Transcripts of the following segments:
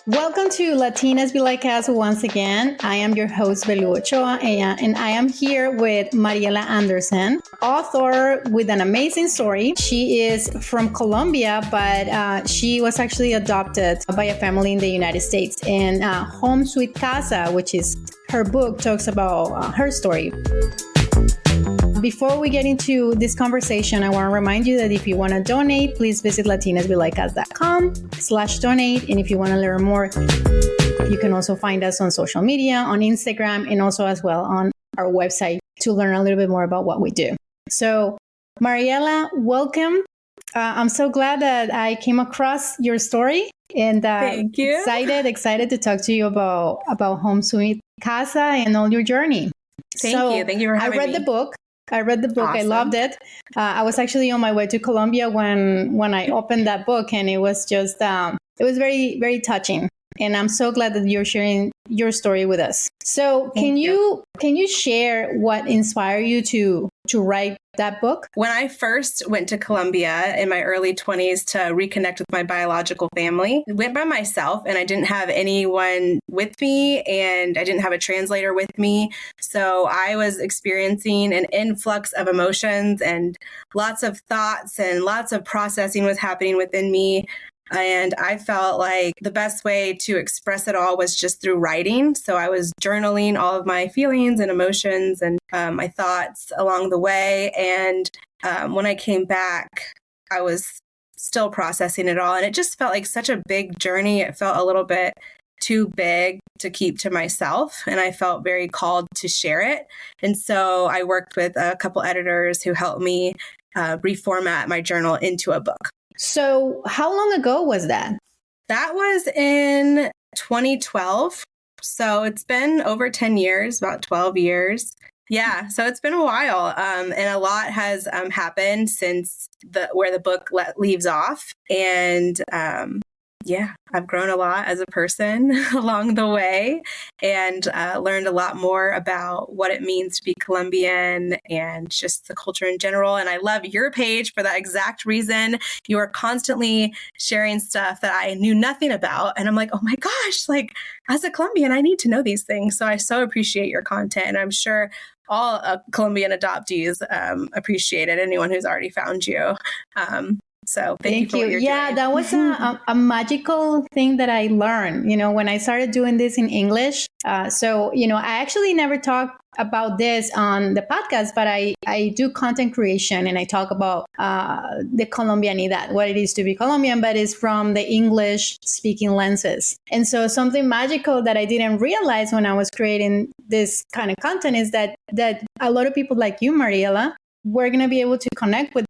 Welcome to Latinas Be Like Casa once again. I am your host, Belu Ochoa, and I am here with Mariela Andersen, author with an amazing story. She is from Colombia, but she was actually adopted by a family in the United States. And Home Sweet Casa, which is her book, talks about her story. Before we get into this conversation, I want to remind you that if you want to donate, please visit latinasbelikeus.com/donate. And if you want to learn more, you can also find us on social media, on Instagram, and also as well on our website to learn a little bit more about what we do. So, Mariela, welcome. I'm so glad that I came across your story, and Thank you. Excited to talk to you about Home Sweet Casa and all your journey. Thank you for having me. I read the book. Awesome. I loved it. I was actually on my way to Colombia when I opened that book, and it was just it was very, very touching. And I'm so glad that you're sharing your story with us. So can you share what inspired you to write that book? When I first went to Colombia in my early 20s to reconnect with my biological family, I went by myself and I didn't have anyone with me and I didn't have a translator with me. So I was experiencing an influx of emotions and lots of thoughts and lots of processing was happening within me. And I felt like the best way to express it all was just through writing. So I was journaling all of my feelings and emotions and my thoughts along the way. And when I came back, I was still processing it all. And it just felt like such a big journey. It felt a little bit too big to keep to myself. And I felt very called to share it. And so I worked with a couple editors who helped me reformat my journal into a book. So how long ago was that? That was in 2012. So it's been over 10 years, about 12 years. Yeah, so it's been a while. And a lot has happened since where the book leaves off. And I've grown a lot as a person along the way and learned a lot more about what it means to be Colombian and just the culture in general. And I love your page for that exact reason. You are constantly sharing stuff that I knew nothing about. And I'm like, oh my gosh, like as a Colombian, I need to know these things. So I so appreciate your content. And I'm sure all Colombian adoptees appreciate it, anyone who's already found you. So thank you for what you're doing. That was a magical thing that I learned, when I started doing this in English. I actually never talked about this on the podcast, but I do content creation and I talk about the Colombianidad, what it is to be Colombian, but it's from the English speaking lenses. And so something magical that I didn't realize when I was creating this kind of content is that a lot of people like you, Mariela, were going to be able to connect with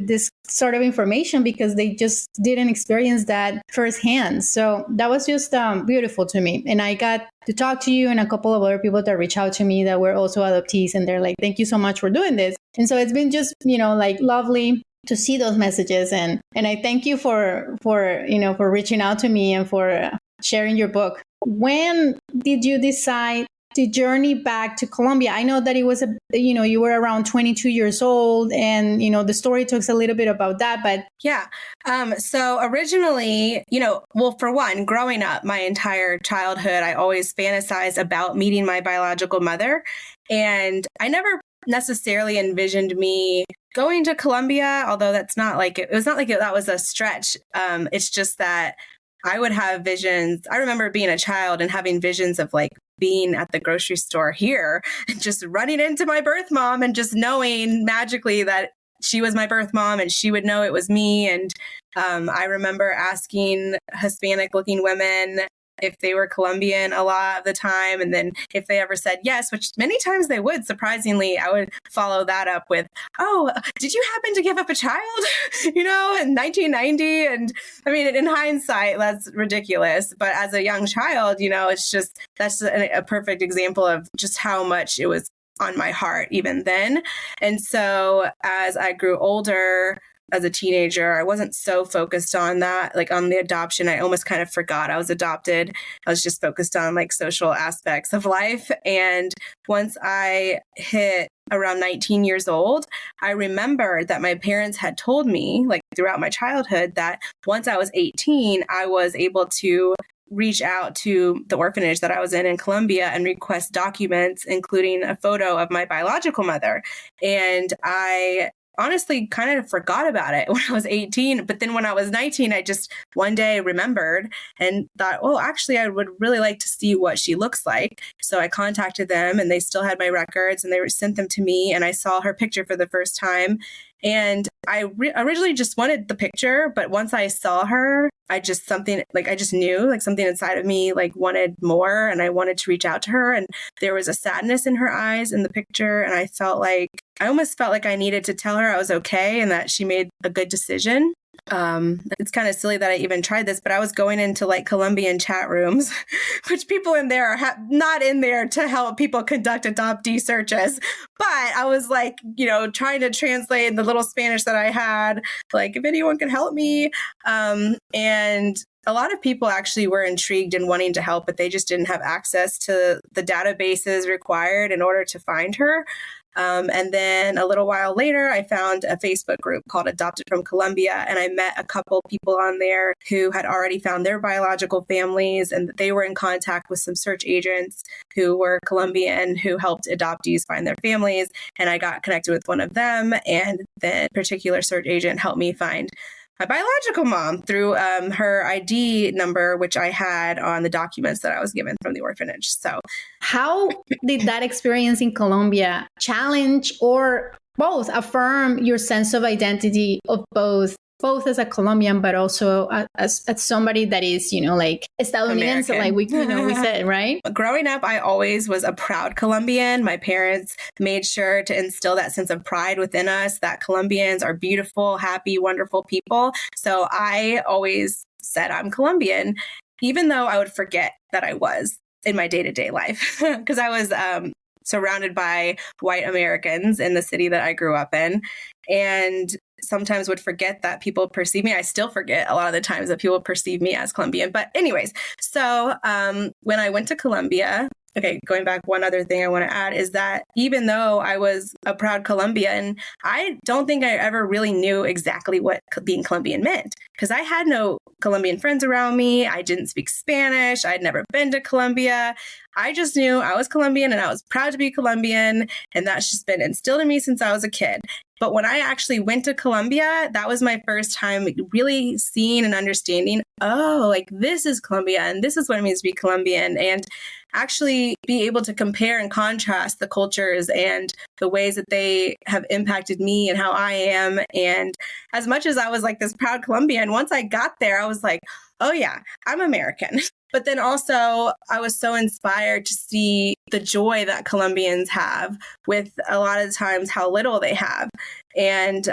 this sort of information because they just didn't experience that firsthand. So that was just beautiful to me. And I got to talk to you and a couple of other people that reach out to me that were also adoptees. And they're like, thank you so much for doing this. And so it's been just, lovely to see those messages. And I thank you for reaching out to me and for sharing your book. When did you decide to journey back to Colombia? I know that it was you were around 22 years old and, the story talks a little bit about that, but. Yeah. So originally, for one, growing up my entire childhood, I always fantasized about meeting my biological mother. And I never necessarily envisioned me going to Colombia, although that's not like, it was not like that was a stretch. It's just that I would have visions. I remember being a child and having visions of like being at the grocery store here and just running into my birth mom and just knowing magically that she was my birth mom and she would know it was me. And I remember asking Hispanic looking women if they were Colombian a lot of the time. And then if they ever said yes, which many times they would, surprisingly, I would follow that up with, oh, did you happen to give up a child, in 1990? And I mean, in hindsight, that's ridiculous. But as a young child, that's a perfect example of just how much it was on my heart even then. And so as I grew older, as a teenager, I wasn't so focused on that, like on the adoption. I almost kind of forgot I was adopted. I was just focused on like social aspects of life. And once I hit around 19 years old, I remembered that my parents had told me, like throughout my childhood, that once I was 18, I was able to reach out to the orphanage that I was in Colombia and request documents, including a photo of my biological mother. And I honestly kind of forgot about it when I was 18. But then when I was 19, I just one day remembered and thought, oh, actually, I would really like to see what she looks like. So I contacted them and they still had my records and they sent them to me. And I saw her picture for the first time. And I originally just wanted the picture. But once I saw her, I just knew like something inside of me like wanted more. And I wanted to reach out to her. And there was a sadness in her eyes in the picture. And I almost felt like I needed to tell her I was okay and that she made a good decision. It's kind of silly that I even tried this, but I was going into like Colombian chat rooms, which people in there are not in there to help people conduct adoptee searches. But I was like, trying to translate the little Spanish that I had, like if anyone can help me. And a lot of people actually were intrigued and wanting to help, but they just didn't have access to the databases required in order to find her. And then a little while later, I found a Facebook group called Adopted from Colombia, and I met a couple people on there who had already found their biological families, and they were in contact with some search agents who were Colombian who helped adoptees find their families. And I got connected with one of them, and the particular search agent helped me find my biological mom through her ID number, which I had on the documents that I was given from the orphanage. So how did that experience in Colombia challenge or both affirm your sense of identity of both as a Colombian, but also as somebody that is, like estadounidense, American. like we said, right? Growing up, I always was a proud Colombian. My parents made sure to instill that sense of pride within us that Colombians are beautiful, happy, wonderful people. So I always said I'm Colombian, even though I would forget that I was in my day-to-day life because I was surrounded by white Americans in the city that I grew up in. And sometimes would forget that people perceive me. I still forget a lot of the times that people perceive me as Colombian. But anyways, so when I went to Colombia, okay, going back, one other thing I want to add is that even though I was a proud Colombian, I don't think I ever really knew exactly what being Colombian meant because I had no Colombian friends around me. I didn't speak Spanish. I'd never been to Colombia. I just knew I was Colombian and I was proud to be Colombian. And that's just been instilled in me since I was a kid. But when I actually went to Colombia, that was my first time really seeing and understanding, oh, like this is Colombia and this is what it means to be Colombian. And actually be able to compare and contrast the cultures and the ways that they have impacted me and how I am. And as much as I was like this proud Colombian, once I got there, I was like, oh yeah, I'm American. But then also I was so inspired to see the joy that Colombians have with a lot of times how little they have. And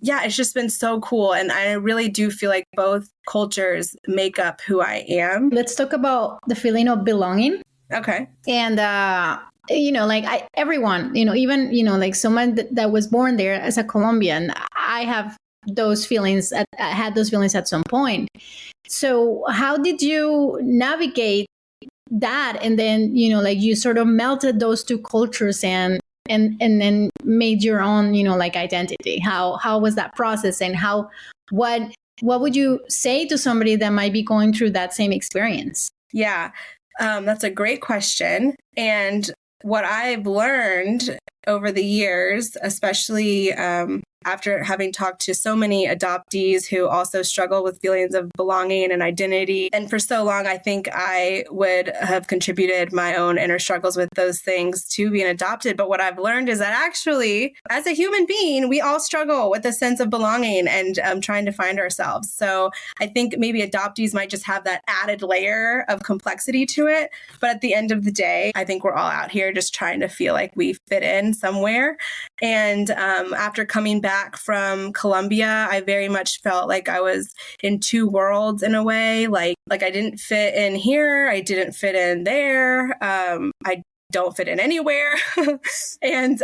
yeah, it's just been so cool. And I really do feel like both cultures make up who I am. Let's talk about the feeling of belonging. Okay. And, like everyone, even, like someone that was born there as a Colombian, I have those feelings. I had those feelings at some point. So how did you navigate that? And then, you sort of melted those two cultures and then made your own, identity. How was that process? And what would you say to somebody that might be going through that same experience? Yeah, that's a great question. And what I've learned over the years, especially after having talked to so many adoptees who also struggle with feelings of belonging and identity. And for so long, I think I would have contributed my own inner struggles with those things to being adopted. But what I've learned is that actually, as a human being, we all struggle with a sense of belonging and trying to find ourselves. So I think maybe adoptees might just have that added layer of complexity to it. But at the end of the day, I think we're all out here just trying to feel like we fit in somewhere. And after coming back from Colombia, I very much felt like I was in two worlds in a way. Like I didn't fit in here. I didn't fit in there. I don't fit in anywhere. And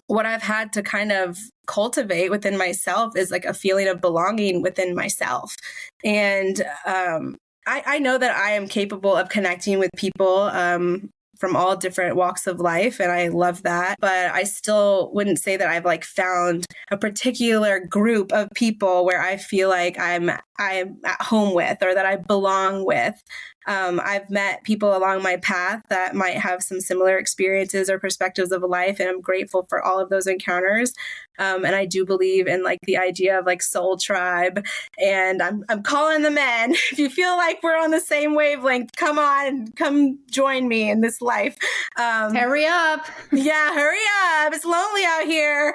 what I've had to kind of cultivate within myself is like a feeling of belonging within myself. And I know that I am capable of connecting with people from all different walks of life. And I love that. But I still wouldn't say that I've like found a particular group of people where I feel like I'm I'm at home with or that I belong with. I've met people along my path that might have some similar experiences or perspectives of life, and I'm grateful for all of those encounters. And I do believe in like the idea of like soul tribe, and I'm calling them in. If you feel like we're on the same wavelength, come on, come join me in this life. Hurry up. Yeah, hurry up. It's lonely out here.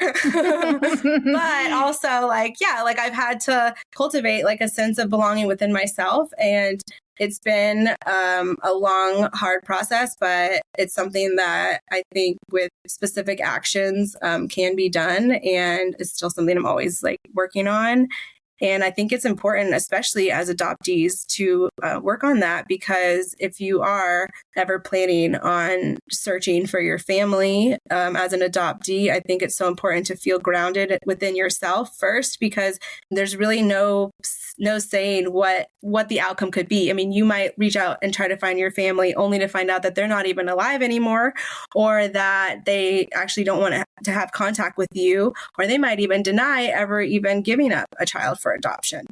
But also like, yeah, like I've had to cultivate like a sense of belonging within myself. And it's been a long, hard process, but it's something that I think with specific actions can be done. And it's still something I'm always like working on. And I think it's important, especially as adoptees, to work on that, because if you are ever planning on searching for your family as an adoptee, I think it's so important to feel grounded within yourself first, because there's really no saying what the outcome could be. I mean, you might reach out and try to find your family only to find out that they're not even alive anymore, or that they actually don't want to have contact with you, or they might even deny ever even giving up a child for adoption.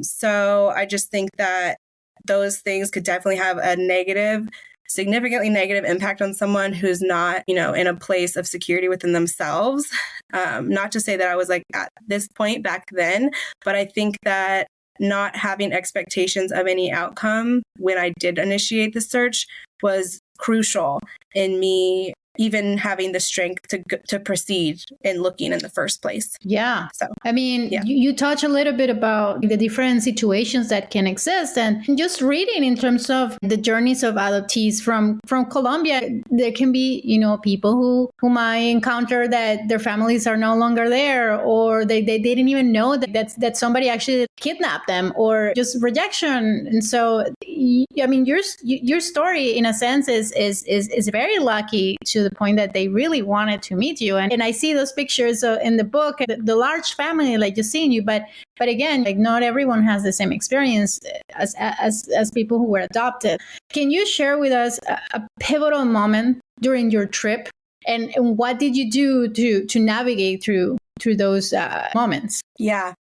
So I just think that those things could definitely have a significantly negative impact on someone who's not, in a place of security within themselves. Not to say that I was like at this point back then, but I think that not having expectations of any outcome when I did initiate the search was crucial in me even having the strength to proceed in looking in the first place. Yeah. So, I mean, yeah. you touch a little bit about the different situations that can exist, and just reading in terms of the journeys of adoptees from Colombia, there can be, people who might encounter that their families are no longer there, or they didn't even know that somebody actually kidnapped them, or just rejection. And so, I mean, your story in a sense is very lucky, to the point that they really wanted to meet you. And I see those pictures in the book, the large family like just seeing you. But again, like not everyone has the same experience as people who were adopted. Can you share with us a pivotal moment during your trip, and what did you do to navigate through those moments? Yeah.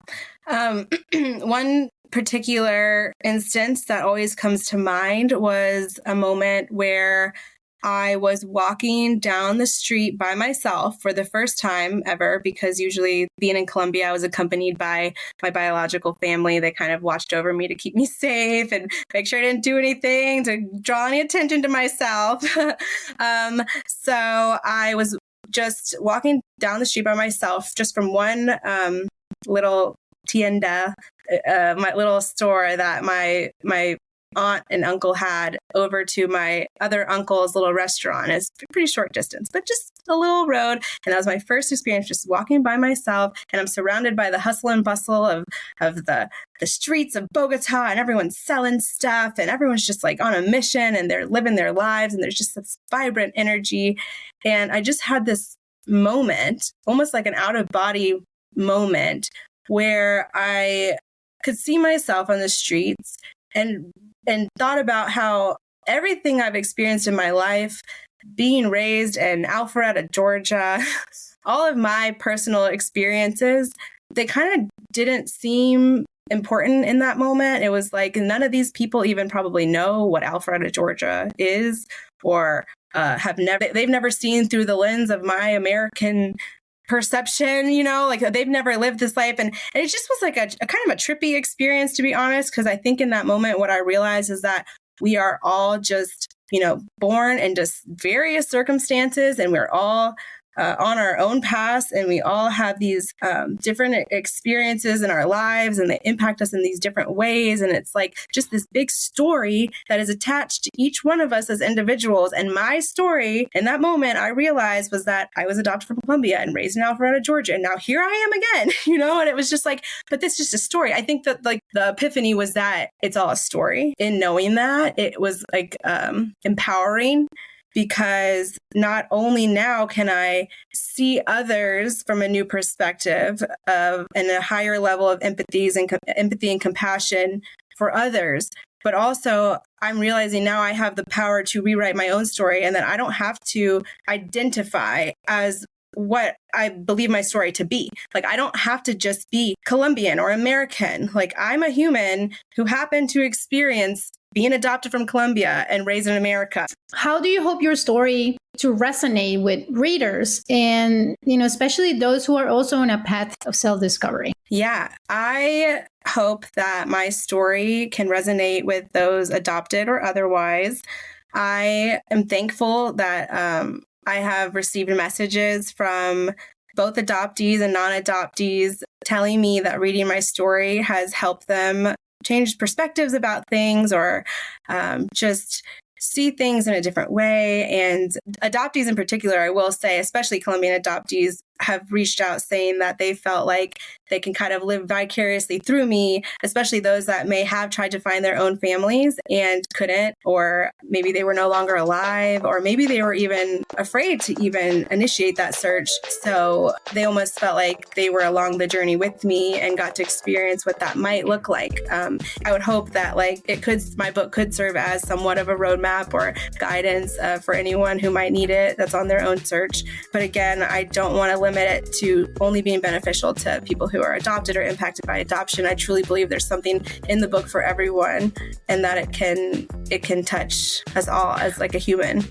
One particular instance that always comes to mind was a moment where I was walking down the street by myself for the first time ever, because usually being in Colombia, I was accompanied by my biological family. They kind of watched over me to keep me safe and make sure I didn't do anything to draw any attention to myself. So I was just walking down the street by myself, just from one little tienda, my little store that my aunt and uncle had, over to my other uncle's little restaurant. It's a pretty short distance, but just a little road. And that was my first experience, just walking by myself. And I'm surrounded by the hustle and bustle of the streets of Bogota, and everyone's selling stuff, and everyone's just like on a mission, and they're living their lives, and there's just this vibrant energy. And I just had this moment, almost like an out of body moment, where I could see myself on the streets and thought about how everything I've experienced in my life, being raised in Alpharetta, Georgia, all of my personal experiences, they kind of didn't seem important in that moment. It was like none of these people even probably know what Alpharetta, Georgia is, or they've never seen through the lens of my American perception, like they've never lived this life. And it just was like a kind of a trippy experience, to be honest, because I think in that moment, what I realized is that we are all just, born in just various circumstances, and we're all on our own paths, and we all have these different experiences in our lives, and they impact us in these different ways. And it's like just this big story that is attached to each one of us as individuals. And my story in that moment, I realized, was that I was adopted from Colombia and raised in Alpharetta, Georgia. And now here I am again, and it was just like, but this is just a story. I think that like the epiphany was that it's all a story. In knowing that, it was like empowering, because not only now can I see others from a new perspective and a higher level of empathy and compassion for others, but also I'm realizing now I have the power to rewrite my own story, and that I don't have to identify as what I believe my story to be. Like, I don't have to just be Colombian or American. Like, I'm a human who happened to experience being adopted from Colombia and raised in America. How do you hope your story to resonate with readers and, especially those who are also on a path of self-discovery? Yeah, I hope that my story can resonate with those adopted or otherwise. I am thankful that I have received messages from both adoptees and non-adoptees telling me that reading my story has helped them change perspectives about things or just see things in a different way. And adoptees in particular, I will say, especially Colombian adoptees, have reached out saying that they felt like they can kind of live vicariously through me, especially those that may have tried to find their own families and couldn't, or maybe they were no longer alive, or maybe they were even afraid to even initiate that search. So they almost felt like they were along the journey with me and got to experience what that might look like. I would hope that my book could serve as somewhat of a roadmap or guidance for anyone who might need it that's on their own search. But again, I don't want to limit it to only being beneficial to people who are adopted or impacted by adoption. I truly believe there's something in the book for everyone, and that it can touch us all as like a human,